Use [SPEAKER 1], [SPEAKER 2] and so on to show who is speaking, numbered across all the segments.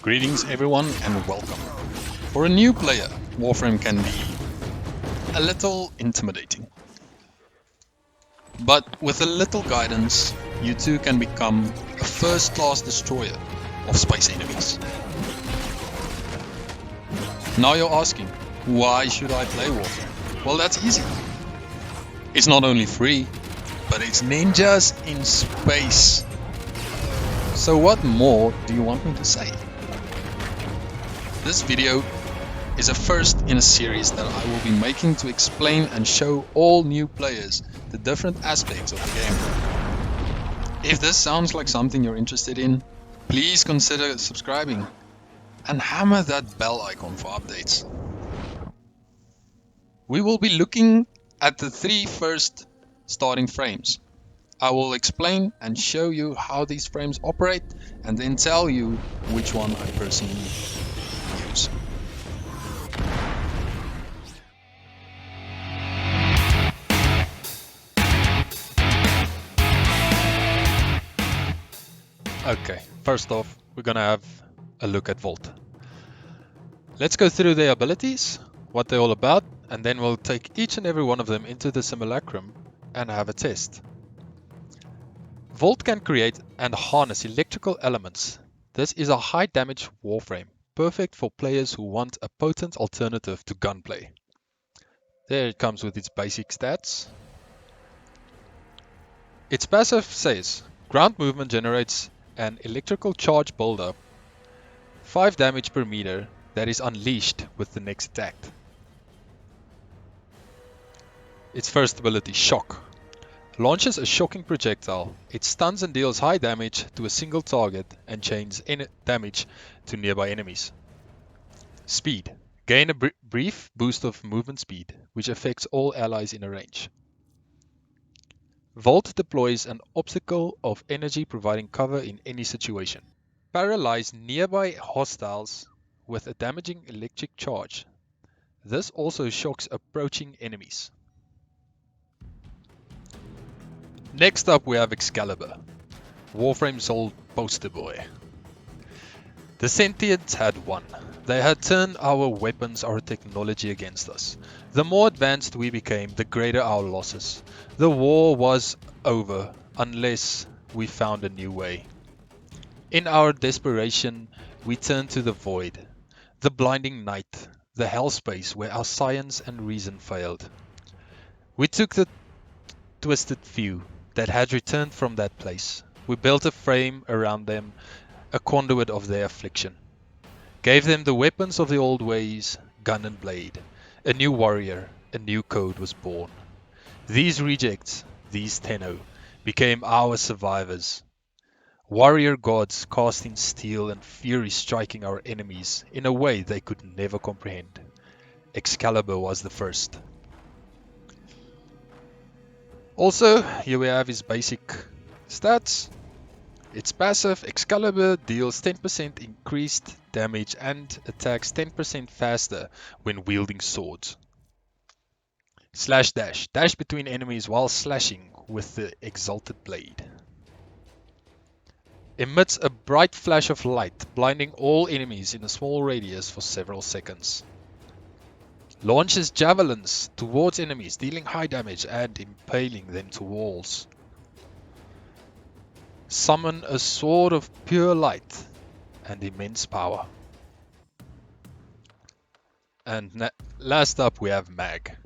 [SPEAKER 1] Greetings everyone and welcome. For a new player, Warframe can be a little intimidating. But with a little guidance, you too can become a first-class destroyer of space enemies. Now you're asking, why should I play Warframe? Well, that's easy. It's not only free, but it's ninjas in space. So what more do you want me to say? This video is a first in a series that I will be making to explain and show all new players the different aspects of the game. If this sounds like something you're interested in, please consider subscribing and hammer that bell icon for updates. We will be looking at the three first starting frames. I will explain and show you how these frames operate and then tell you which one I personally use. Okay, first off, we're gonna have a look at Vault. Let's go through their abilities, what they're all about, and then we'll take each and every one of them into the simulacrum and have a test. Vault can create and harness electrical elements. This is a high damage warframe, perfect for players who want a potent alternative to gunplay. There it comes with its basic stats. Its passive says, ground movement generates an electrical charge buildup, 5 damage per meter that is unleashed with the next attack. Its first ability, Shock. Launches a shocking projectile. It stuns and deals high damage to a single target and chains damage to nearby enemies. Speed. Gain a brief boost of movement speed, which affects all allies in a range. Vault deploys an obstacle of energy providing cover in any situation. Paralyze nearby hostiles with a damaging electric charge. This also shocks approaching enemies. Next up we have Excalibur, Warframe's old poster boy. The Sentients had won. They had turned our weapons, our technology against us. The more advanced we became, the greater our losses. The war was over unless we found a new way. In our desperation, we turned to the void, the blinding night, the hellspace where our science and reason failed. We took the twisted few that had returned from that place. We built a frame around them, a conduit of their affliction. Gave them the weapons of the old ways, gun and blade. A new warrior, a new code was born. These rejects, these Tenno, became our survivors. Warrior gods casting steel and fury striking our enemies in a way they could never comprehend. Excalibur was the first. Also, here we have his basic stats. Its passive, Excalibur deals 10% increased damage and attacks 10% faster when wielding swords. Slash dash, dash between enemies while slashing with the exalted blade. Emits a bright flash of light, blinding all enemies in a small radius for several seconds. Launches javelins towards enemies, dealing high damage and impaling them to walls. Summon a sword of pure light and immense power. And last up we have Mag.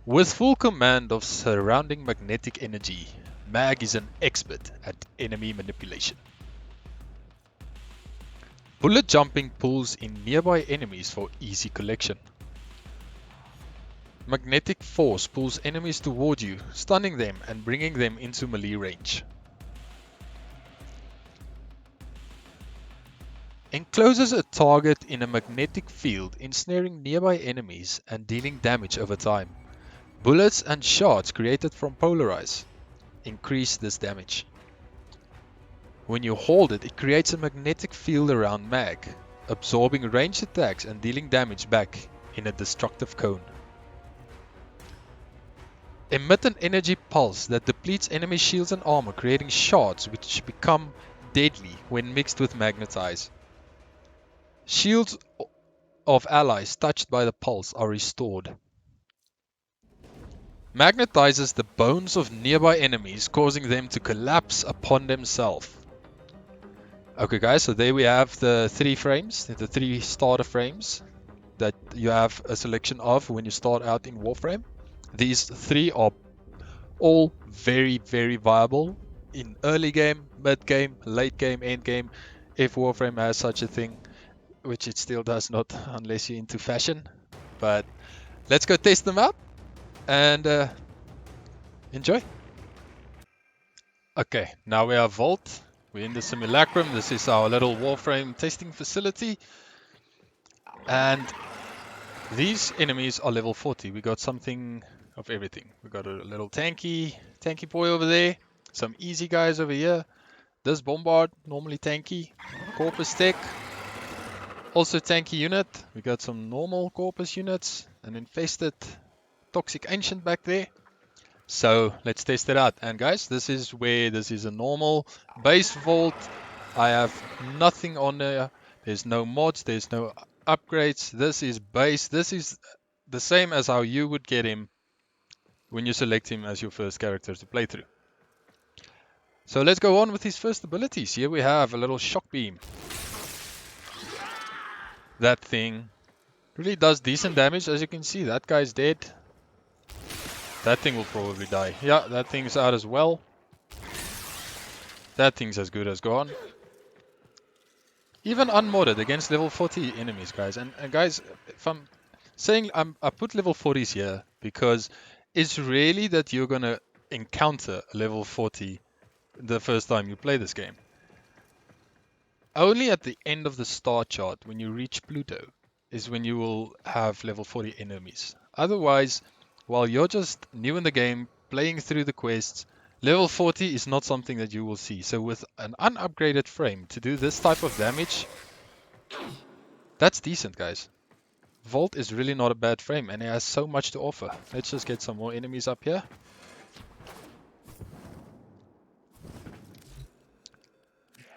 [SPEAKER 1] With full command of surrounding magnetic energy, Mag is an expert at enemy manipulation. Bullet jumping pulls in nearby enemies for easy collection. Magnetic force pulls enemies toward you, stunning them and bringing them into melee range. Encloses a target in a magnetic field, ensnaring nearby enemies and dealing damage over time. Bullets and shards created from polarize increase this damage. When you hold it, it creates a magnetic field around Mag, absorbing ranged attacks and dealing damage back in a destructive cone. Emit an energy pulse that depletes enemy shields and armor, creating shards which become deadly when mixed with Magnetize. Shields of allies touched by the pulse are restored. Magnetizes the bones of nearby enemies, causing them to collapse upon themselves. Okay guys, so there we have the 3 frames, the 3 starter frames that you have a selection of when you start out in Warframe. These 3 are all very, very viable in early game, mid game, late game, end game, if Warframe has such a thing, which it still does not unless you're into fashion. But let's go test them out and enjoy. Okay, now we have Vault. We're in the simulacrum. This is our little Warframe testing facility. And these enemies are level 40. We got something of everything. We got a little tanky boy over there. Some easy guys over here. This Bombard, normally tanky. Corpus Tech, also tanky unit. We got some normal Corpus units. An infested Toxic Ancient back there. So let's test it out. And guys, this is a normal base Vault. I have nothing on there. There's no mods, there's no upgrades. This is base. This is the same as how you would get him when you select him as your first character to play through. So let's go on with his first abilities. Here we have a little shock beam. That thing really does decent damage. As you can see, that guy's dead. That thing will probably die. Yeah, that thing's out as well. That thing's as good as gone. Even unmodded against level 40 enemies, guys. And guys, if I'm saying I put level 40s here because it's really that you're going to encounter a level 40 the first time you play this game. Only at the end of the star chart, when you reach Pluto, is when you will have level 40 enemies. Otherwise, while you're just new in the game, playing through the quests, level 40 is not something that you will see. So with an unupgraded frame to do this type of damage, that's decent, guys. Vault is really not a bad frame, and it has so much to offer. Let's just get some more enemies up here.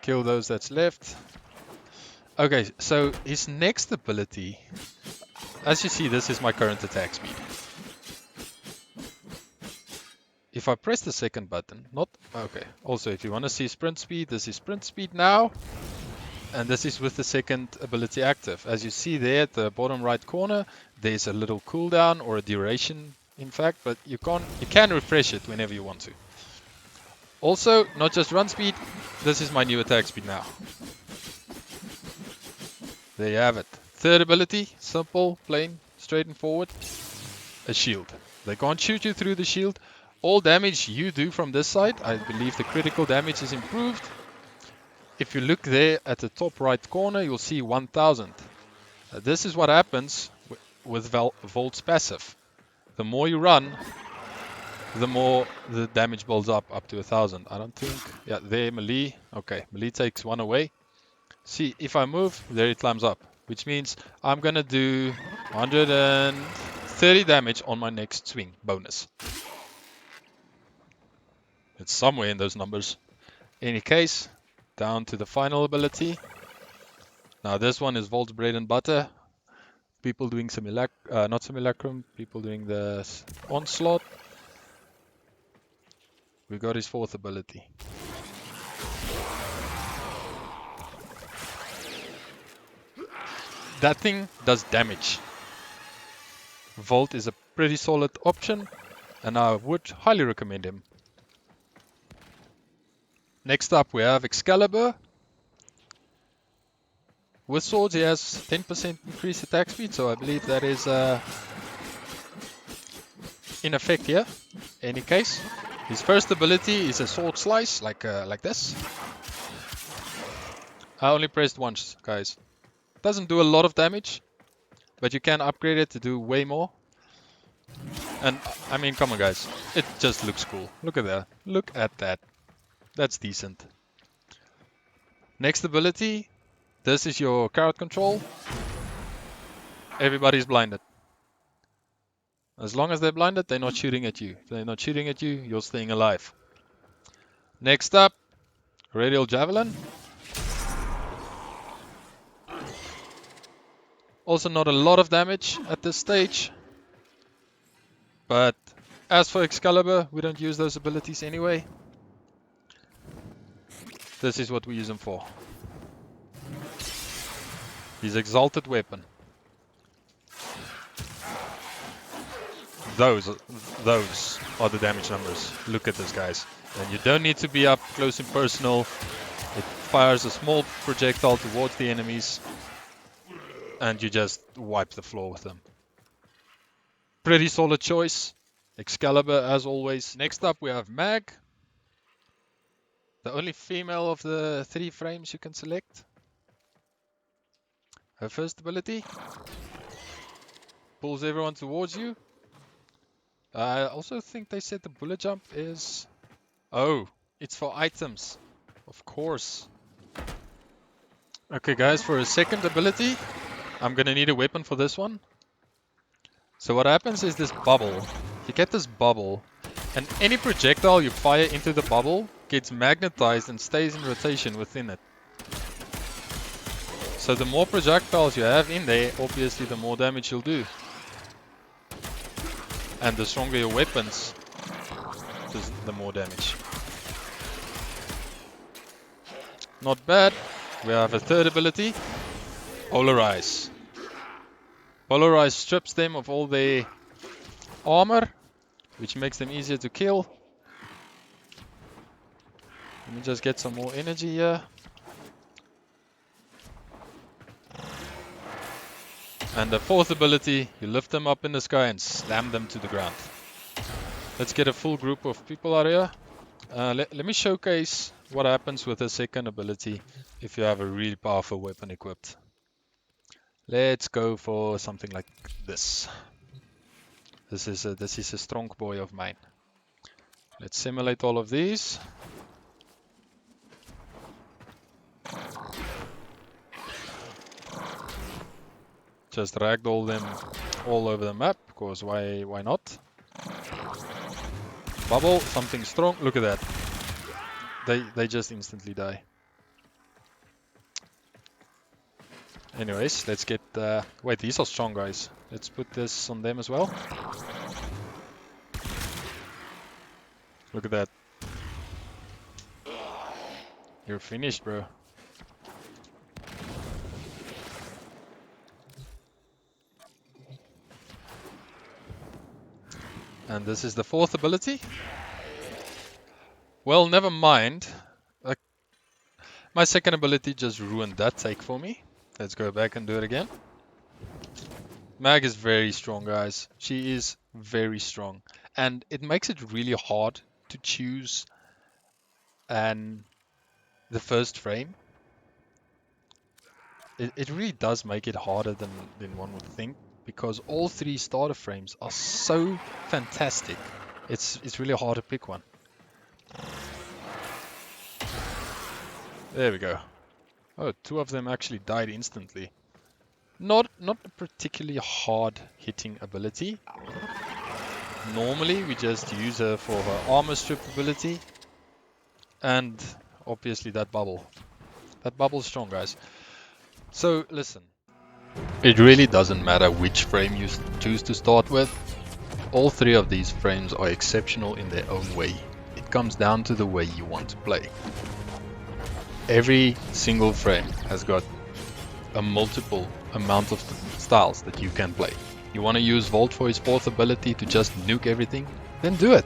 [SPEAKER 1] Kill those that's left. Okay, so his next ability, as you see, this is my current attack speed. If I press the second button, also if you want to see sprint speed, this is sprint speed now. And this is with the second ability active. As you see there at the bottom right corner, there's a little cooldown or a duration, in fact, but you can refresh it whenever you want to. Also, not just run speed, this is my new attack speed now. There you have it. Third ability, simple, plain, straight and forward. A shield. They can't shoot you through the shield. All damage you do from this side, I believe the critical damage is improved. If you look there at the top right corner, you'll see 1000. This is what happens with Vault's passive. The more you run, the more the damage builds up to 1000. I don't think, yeah, there melee. Okay, melee takes 1 away. See, if I move, there it climbs up, which means I'm gonna do 130 damage on my next swing bonus. It's somewhere in those numbers. In any case, down to the final ability. Now this one is Vault's bread and butter. People doing not simulacrum, people doing the onslaught. We got his fourth ability. That thing does damage. Vault is a pretty solid option, and I would highly recommend him. Next up we have Excalibur. With swords he has 10% increased attack speed, so I believe that is in effect here. In any case, his first ability is a sword slice, like this. I only pressed once, guys. Doesn't do a lot of damage, but you can upgrade it to do way more. And I mean, come on guys, it just looks cool. Look at that. Look at that. That's decent. Next ability, this is your crowd control. Everybody's blinded. As long as they're blinded, they're not shooting at you. If they're not shooting at you, you're staying alive. Next up, Radial Javelin. Also not a lot of damage at this stage. But as for Excalibur, we don't use those abilities anyway. This is what we use him for. His Exalted Weapon. Those are the damage numbers. Look at this, guys. And you don't need to be up close and personal. It fires a small projectile towards the enemies. And you just wipe the floor with them. Pretty solid choice. Excalibur as always. Next up we have Mag. The only female of the 3 frames you can select. Her first ability. Pulls everyone towards you. I also think they said the bullet jump is... Oh, it's for items. Of course. Okay guys, for a second ability, I'm gonna need a weapon for this one. So what happens is this bubble. You get this bubble, and any projectile you fire into the bubble gets magnetized and stays in rotation within it. So the more projectiles you have in there, obviously the more damage you'll do. And the stronger your weapons, the more damage. Not bad. We have a third ability, Polarize. Polarize strips them of all their armor, which makes them easier to kill. Let me just get some more energy here. And the fourth ability, you lift them up in the sky and slam them to the ground. Let's get a full group of people out here. Let me showcase what happens with the second ability if you have a really powerful weapon equipped. Let's go for something like this. This is a strong boy of mine. Let's simulate all of these. Just ragdoll them all over the map, because why not? Bubble, something strong. Look at that. They just instantly die. Anyways, let's get... wait, these are strong, guys. Let's put this on them as well. Look at that. You're finished, bro. And this is the fourth ability. Well, never mind. My second ability just ruined that take for me. Let's go back and do it again. Mag is very strong, guys. She is very strong. And it makes it really hard to choose the first frame. It really does make it harder than one would think, because all 3 starter frames are so fantastic. It's really hard to pick one. There we go. Oh, 2 of them actually died instantly. Not a particularly hard hitting ability. Normally we just use her for her armor strip ability. And obviously that bubble. That bubble's strong, guys. So listen. It really doesn't matter which frame you choose to start with. All 3 of these frames are exceptional in their own way. It comes down to the way you want to play. Every single frame has got a multiple amount of styles that you can play. You want to use Volt for his 4th ability to just nuke everything? Then do it.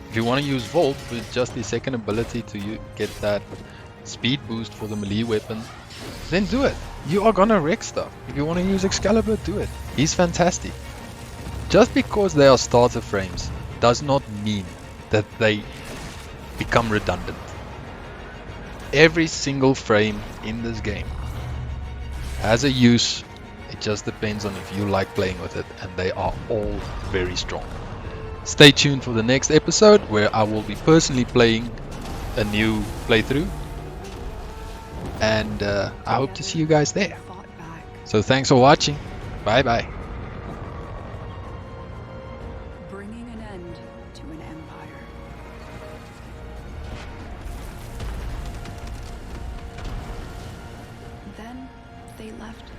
[SPEAKER 1] If you want to use Volt with just his 2nd ability to get that speed boost for the melee weapon, then do it. You are gonna wreck stuff. If you want to use Excalibur, do it. He's fantastic. Just because they are starter frames does not mean that they become redundant. Every single frame in this game has a use. It just depends on if you like playing with it, and they are all very strong. Stay tuned for the next episode, where I will be personally playing a new playthrough, and I hope to see you guys there. So thanks for watching. Bye bye.
[SPEAKER 2] Bringing an end to an empire. Then they left.